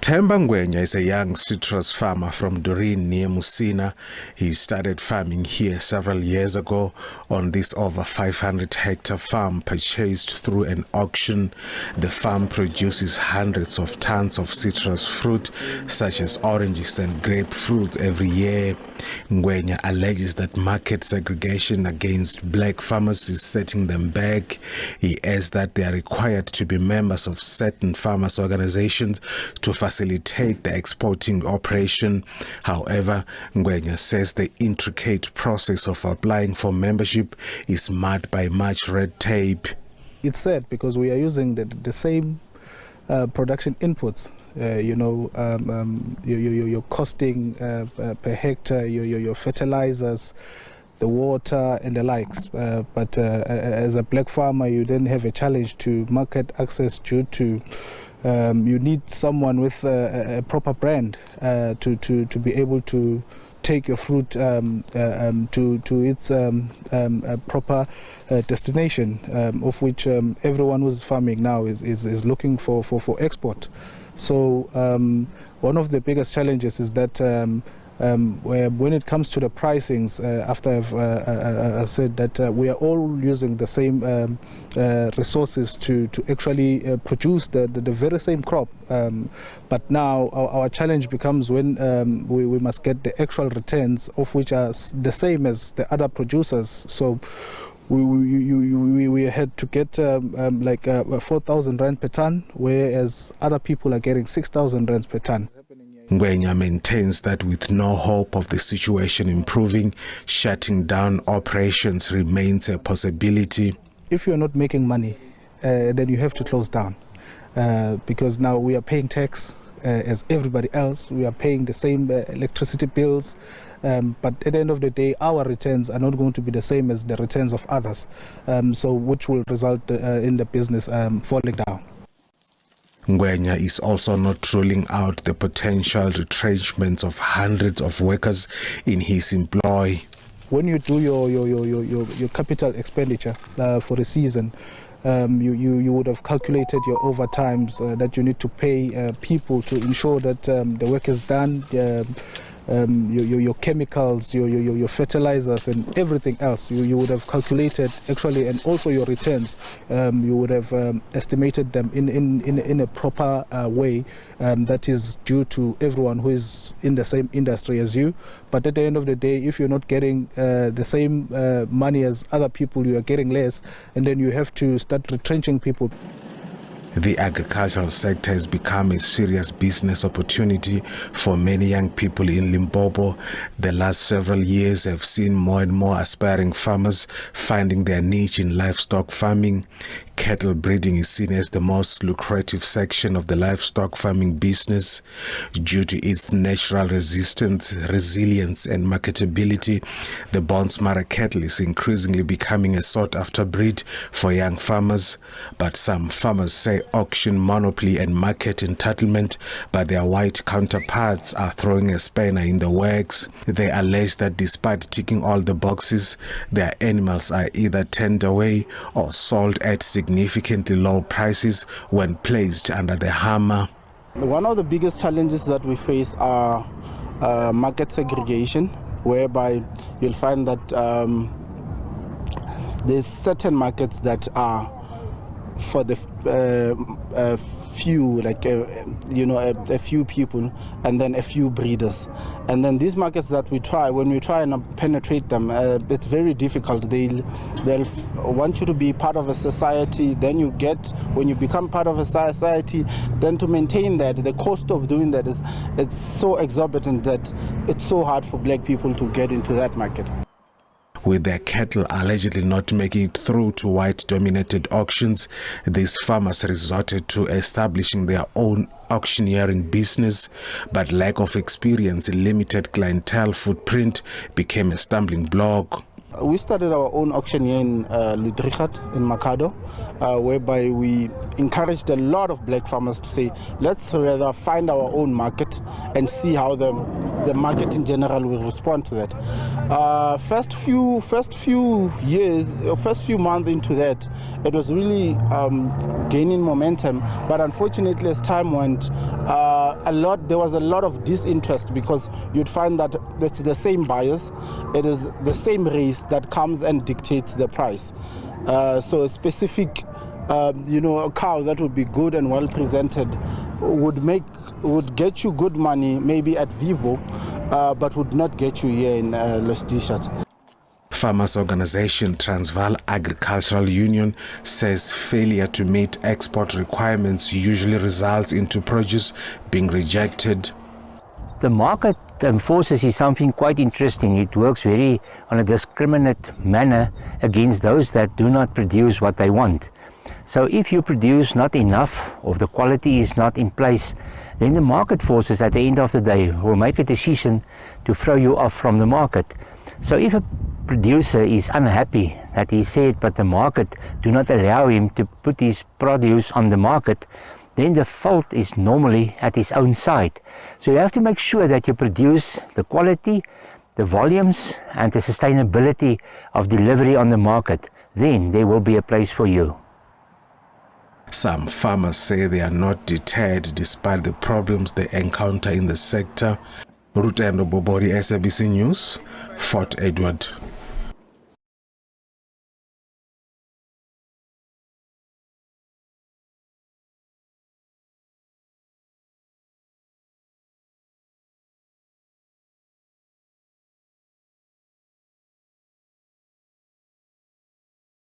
Themba Ngwenya is a young citrus farmer from Doreen near Musina. He started farming here several years ago on this over 500-hectare farm purchased through an auction. The farm produces hundreds of tons of citrus fruit such as oranges and grapefruit every year. Ngwenya alleges that market segregation against black farmers is setting them back. He adds that they are required to be members of certain farmers' organizations to facilitate the exporting operation. However, Ngwenya says the intricate process of applying for membership is marred by much red tape. It's sad because we are using the same production inputs. Your costing per hectare, your fertilizers, the water and the likes. But as a black farmer, you then have a challenge to market access due to you need someone with a proper brand to be able to take your fruit to its proper destination, of which everyone who's farming now is looking for export. So one of the biggest challenges is that when it comes to the pricings, after I've said that we are all using the same resources to actually produce the very same crop. But now our challenge becomes when we must get the actual returns, of which are the same as the other producers. So we had to get like 4,000 rand per ton, whereas other people are getting 6,000 rands per ton. Ngwenya maintains that with no hope of the situation improving, shutting down operations remains a possibility. If you're not making money, then you have to close down, because now we are paying tax as everybody else. We are paying the same electricity bills, but at the end of the day, our returns are not going to be the same as the returns of others, so which will result in the business falling down. Ngwenya is also not ruling out the potential retrenchments of hundreds of workers in his employ. When you do your capital expenditure for a season, you would have calculated your overtimes that you need to pay people to ensure that the work is done, your chemicals, your fertilizers and everything else. You would have calculated actually, and also your returns. You would have estimated them in a proper way that is due to everyone who is in the same industry as you. But at the end of the day, if you're not getting the same money as other people, you are getting less, and then you have to start retrenching people. The agricultural sector has become a serious business opportunity for many young people in Limpopo. The last several years have seen more and more aspiring farmers finding their niche in livestock farming. Cattle breeding is seen as the most lucrative section of the livestock farming business. Due to its natural resistance, resilience and marketability, the Bonsmara cattle is increasingly becoming a sought-after breed for young farmers. But some farmers say auction monopoly and market entitlement by their white counterparts are throwing a spanner in the works. They allege that despite ticking all the boxes, their animals are either turned away or sold at significantly low prices when placed under the hammer. One of the biggest challenges that we face are market segregation, whereby you'll find that there's certain markets that are for the few, like a few people, and then a few breeders. And then these markets that when we try and penetrate them, it's very difficult. They'll want you to be part of a society. Then when you become part of a society, then to maintain that, the cost of doing that it's so exorbitant that it's so hard for black people to get into that market. With their cattle allegedly not making it through to white-dominated auctions, these farmers resorted to establishing their own auctioneering business, but lack of experience and limited clientele footprint became a stumbling block. We started our own auctioneer in Livestock in Makado, whereby we encouraged a lot of black farmers to say, let's rather find our own market and see how the market in general will respond to that. First few months into that, it was really gaining momentum, but unfortunately as time went, there was a lot of disinterest, because you'd find that it's the same buyers, it is the same race that comes and dictates the price. So a specific a cow that would be good and well presented would get you good money maybe at Vivo, but would not get you here in Los Dishart. Farmers organization Transvaal Agricultural Union says failure to meet export requirements usually results into produce being rejected. The market forces is something quite interesting. It works very on a discriminate manner against those that do not produce what they want. So if you produce not enough, or the quality is not in place, then the market forces at the end of the day will make a decision to throw you off from the market. So if a producer is unhappy that he said but the market do not allow him to put his produce on the market, then the fault is normally at his own side. So you have to make sure that you produce the quality, the volumes and the sustainability of delivery on the market. Then there will be a place for you. Some farmers say they are not deterred despite the problems they encounter in the sector. Rutendo Bobori, SABC News, Fort Edward.